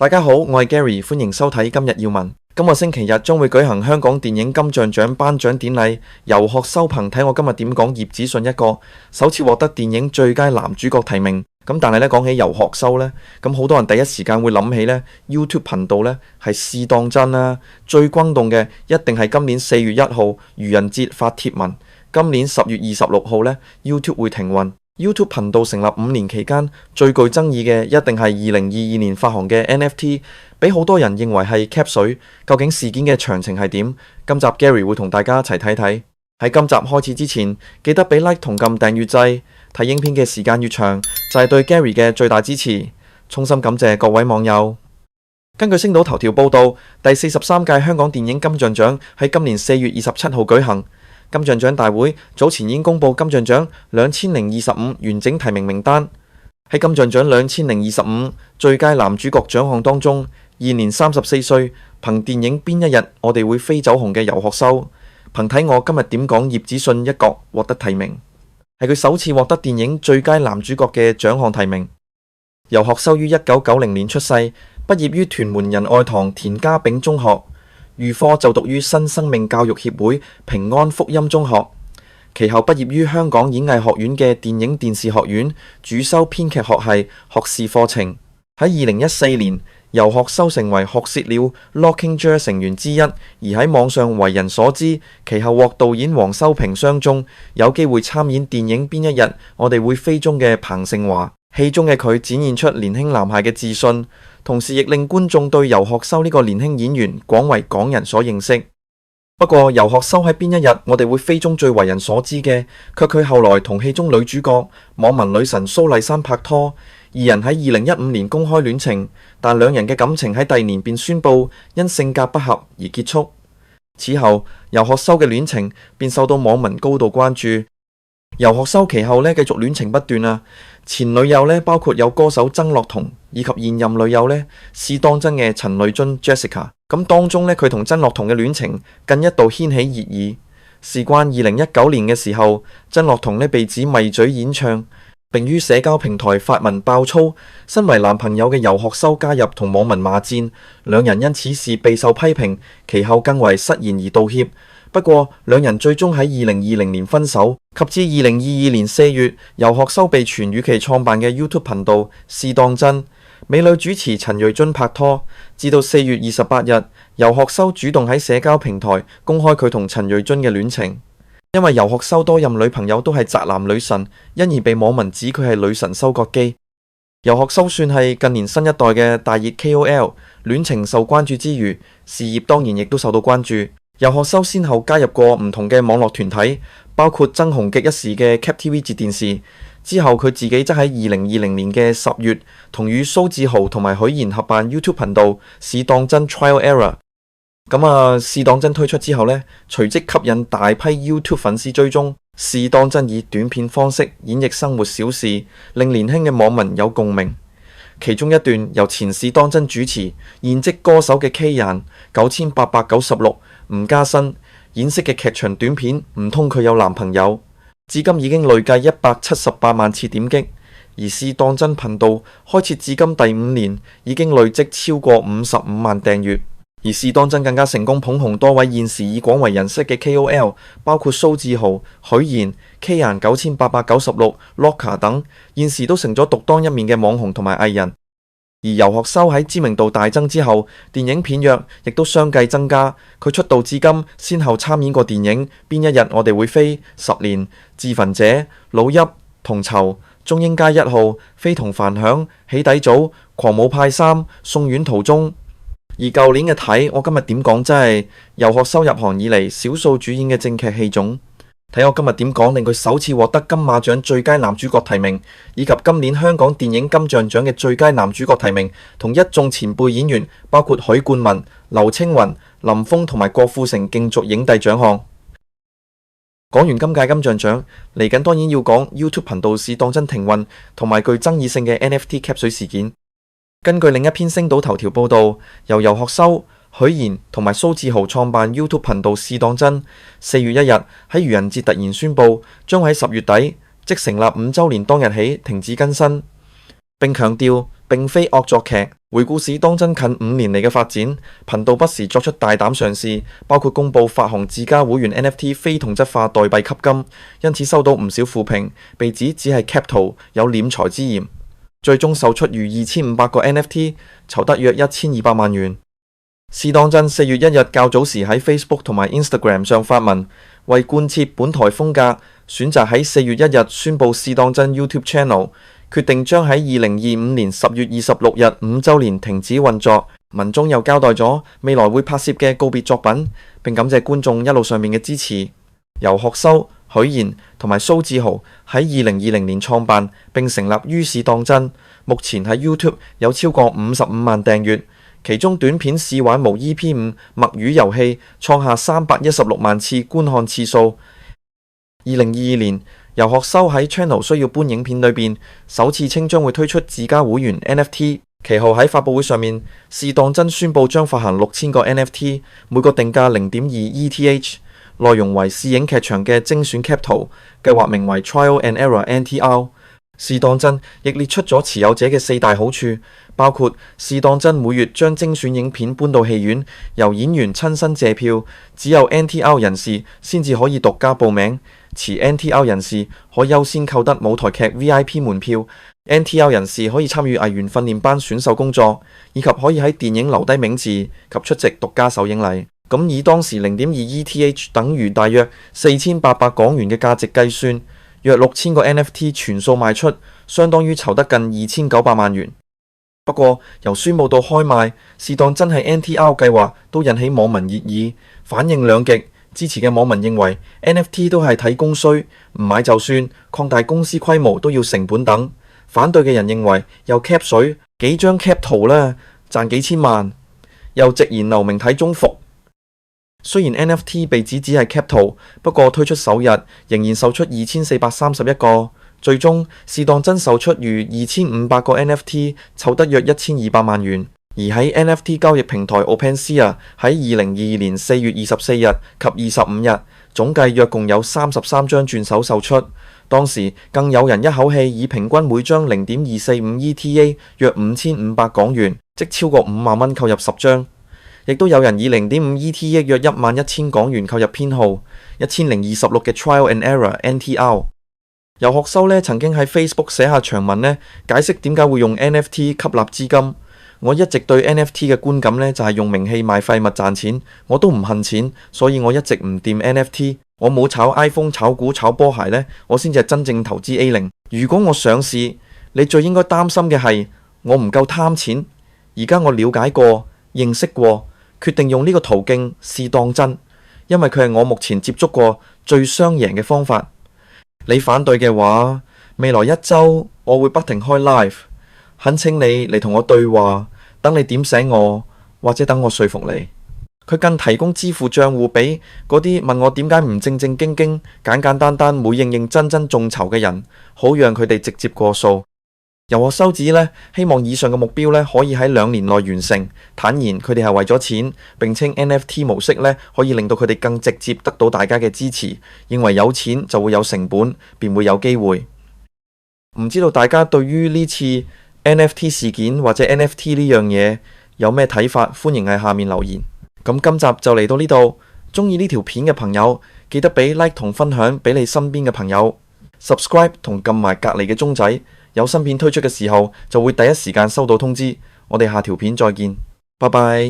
大家好，我係 Gary，歡迎收睇今日要聞。今個星期日將會舉行香港電影金像獎頒獎典禮，遊學修憑睇我今日點講葉子信一個首次獲得電影最佳男主角提名。但係咧講起遊學修呢，咁好多人第一時間會諗起呢 YouTube 頻道呢係試當真啦。最轟動嘅一定係今年4月1號愚人節發帖文，今年10月26號呢 YouTube 會停運。YouTube 頻道成立5年期間，最具爭議嘅一定係2022年發行嘅 NFT， 俾好多人認為係 cap 水。究竟事件嘅詳情係點？今集 Gary 會同大家一齊睇睇。喺今集開始之前，記得俾 like 同撳訂閱掣。睇影片嘅時間越長，就係對 Gary 嘅最大支持。衷心感謝各位網友。根據星島頭條報道，第43屆香港電影金像獎喺今年4月27號舉行。金像獎大會早前已經公布金像獎2025完整提名名單。喺金像獎2025最佳男主角獎項當中，現年34歲，憑電影邊一日我哋會飛走紅嘅遊學修，憑睇我今日點講葉子信一角獲得提名，係佢首次獲得電影最佳男主角嘅獎項提名。遊學修於1990年出世，畢業於屯門仁愛堂田家炳中學。預科就讀於新生命教育協會平安福音中學，其後畢業於香港演藝學院嘅電影電視學院，主修編劇學系學士課程。喺2014年，遊學修成為學舌鳥 Lockinger 成員之一，而喺網上為人所知。其後獲導演黃修平相中，有機會參演電影邊一日我哋會飛中嘅彭盛華。戲中嘅佢展現出年輕男孩嘅自信，同時亦令觀眾對遊學修呢個年輕演員廣為港人所認識。不過遊學修喺邊一日我哋會飛中最為人所知嘅，卻佢後來同戲中女主角網民女神蘇麗珊拍拖，二人喺2015年公開戀情，但兩人嘅感情喺第二年便宣布因性格不合而結束。此後遊學修嘅戀情便受到網民高度關注。遊學修其後繼續戀情不斷啊，前女友包括有歌手曾樂彤，以及現任女友試當真嘅陳蕾津 Jessica。咁當中佢同曾樂彤嘅戀情更一度掀起熱議。事關2019年嘅時候，曾樂彤被指迷嘴演唱，並於社交平台發文爆粗。身為男朋友嘅遊學修加入同網民罵戰，兩人因此事備受批評，其後更為失言而道歉。不過兩人最終喺2020年分手，及至2022年4月，遊學修被傳與其創辦嘅 YouTube 頻道試當真美女主持陳瑞津拍拖，至到4月28日，遊學修主動喺社交平台公開佢同陳瑞津嘅戀情。因為遊學修多任女朋友都係宅男女神，因而被網民指佢係女神收割機。遊學修算係近年新一代嘅大熱 KOL， 戀情受關注之餘，事業當然亦都受到關注。遊學修先後加入過唔同嘅網絡團體，包括爭紅極一時嘅 CapTV 節電視。之後佢自己則喺2020年嘅10月，同與蘇志豪同埋許賢合辦 YouTube 頻道試當真 Trial Error。試當真推出之後隨即吸引大批 YouTube 粉絲追蹤。試當真以短片方式演繹生活小事，令年輕嘅網民有共鳴。其中一段由前試當真主持現職歌手嘅 K 人9896吳嘉欣演繹嘅劇場短片，唔通佢有男朋友，至今已經累計178萬次點擊。而試當真頻道開設至今第5年，已經累積超過55萬訂閱。而試當真更加成功捧紅多位現時已廣為人識嘅 KOL， 包括蘇志豪、許賢、K 人9896、Locker 等，現時都成咗獨當一面嘅網紅同埋藝人。而遊學修喺知名度大增之後，電影片約亦都相繼增加。佢出道至今，先後參演過電影《邊一日我哋會飛》、10年、自焚者、老泣、同囚、中英街1號、非同凡響、起底組、狂舞派3、送院途中。而舊年嘅睇我今日點講，真係遊學修入行以嚟少數主演嘅正劇戲種。睇我今日點講，令佢首次獲得金馬獎最佳男主角提名，以及今年香港電影金像獎嘅最佳男主角提名，同一眾前輩演員包括許冠文、劉青雲、林峰同埋郭富城競逐影帝獎項。講完今屆金像獎，嚟緊當然要講 YouTube 頻道試當真停運同埋具爭議性嘅 NFT cap 水事件。根據另一篇星島頭條報道，由遊學修、許賢同埋蘇志豪創辦 YouTube 頻道試當真，4月1日喺愚人節突然宣布，將喺10月底，即成立5週年當日起停止更新，並強調並非惡作劇。回顧史當真近5年嚟嘅發展，頻道不時作出大膽嘗試，包括公佈發行自家會員 NFT 非同質化代幣吸金，因此收到唔少負評，被指只係 cap 圖，有斂財之嫌。最終售出逾2500個 NFT， 籌得約1200萬元。試當真4月1日較早時喺 Facebook 同埋 Instagram 上發文，為貫徹本台風格，選擇喺4月1日宣佈試當真 YouTube Channel，決定將喺2025年10月26日5週年停止運作。文中又交代咗未來會拍攝嘅告別作品，並感謝觀眾一路上面嘅支持。由學修、許賢同埋蘇志豪喺2020年創辦並成立於試當真，目前喺 YouTube 有超過55萬訂閱，其中短片試玩無 EP5 墨魚遊戲創下316萬次觀看次數。2022年，由學修喺 channel 需要搬影片裏邊首次稱將會推出自家會員 NFT， 其後喺發佈會上面，試當真宣佈將發行6000個 NFT， 每個定價 0.2 ETH， 內容為試影劇場嘅精選 cap 圖，計劃名為 Trial and Error NTR。試當真亦列出咗持有者嘅4大好處，包括試當真每月將精選影片搬到戲院，由演員親身謝票，只有 NTR 人士先至可以獨家報名。持 NTR 人士可優先購得舞台劇 VIP 門票， NTR 人士可以參與藝員訓練班選秀工作，以及可以喺電影留低名字及出席獨家首映禮。咁以當時 0.2 ETH 等於大約4800港元嘅價值計算，約6000個 NFT 全數賣出，相當於籌得近2900萬元。不過由宣佈到開賣，試當真係 NTR 計劃都引起網民熱議，反應兩極。支持嘅網民認為 NFT 都係睇供需，唔買就算，擴大公司規模都要成本等。反對嘅人認為又 cap 水，幾張 cap 圖啦，賺幾千萬，又直言留名睇中伏。雖然 NFT 被指只係 cap 圖，不過推出首日仍然售出2431個，最終試當真售出逾2500個 NFT， 籌得約1200萬元。而喺 NFT 交易平台 OpenSea 喺2022年4月24日及25日，總計約共有33張轉手售出。當時更有人一口氣以平均每張 0.245 ETA 約5500港元，即超過5萬蚊購入10張。亦都有人以 0.5 ETA 約11000港元購入編號1026嘅 Trial and Error NTR。由學修呢曾經喺 Facebook 寫下長文呢，解釋點解會用 NFT 吸納資金。我一直對 NFT 嘅觀感呢，就係用名氣賣廢物賺錢，我都唔恨錢，所以我一直唔掂 NFT。我冇炒 iPhone、炒股、炒波鞋呢，我先至係真正投資 A0。如果我上市，你最應該擔心嘅係我唔夠貪錢。而家我了解過、認識過，決定用呢個途徑試當真，因為佢係我目前接觸過最雙贏嘅方法。你反對嘅話，未來1週我會不停開 live，懇請你嚟同我對話。等你點醒我，或者等我說服你。佢更提供支付賬戶俾嗰啲問我點解唔正正經經、簡簡單單、冇認認真真眾籌嘅人，好讓佢哋直接過數。由學修指呢，希望以上嘅目標呢可以喺2年內完成。坦言佢哋係為咗錢，並稱 NFT 模式呢可以令到佢哋更直接得到大家嘅支持。認為有錢就會有成本，便會有機會。唔知道大家對於呢次NFT 事件或者 NFT 呢樣嘢有咩睇法？歡迎喺下面留言。咁今集就嚟到呢度，中意呢條片嘅朋友記得俾 like 同分享俾你身邊嘅朋友 ，subscribe 同撳埋隔籬嘅鐘仔，有新片推出嘅時候就會第一時間收到通知。我哋下條片再見，拜拜。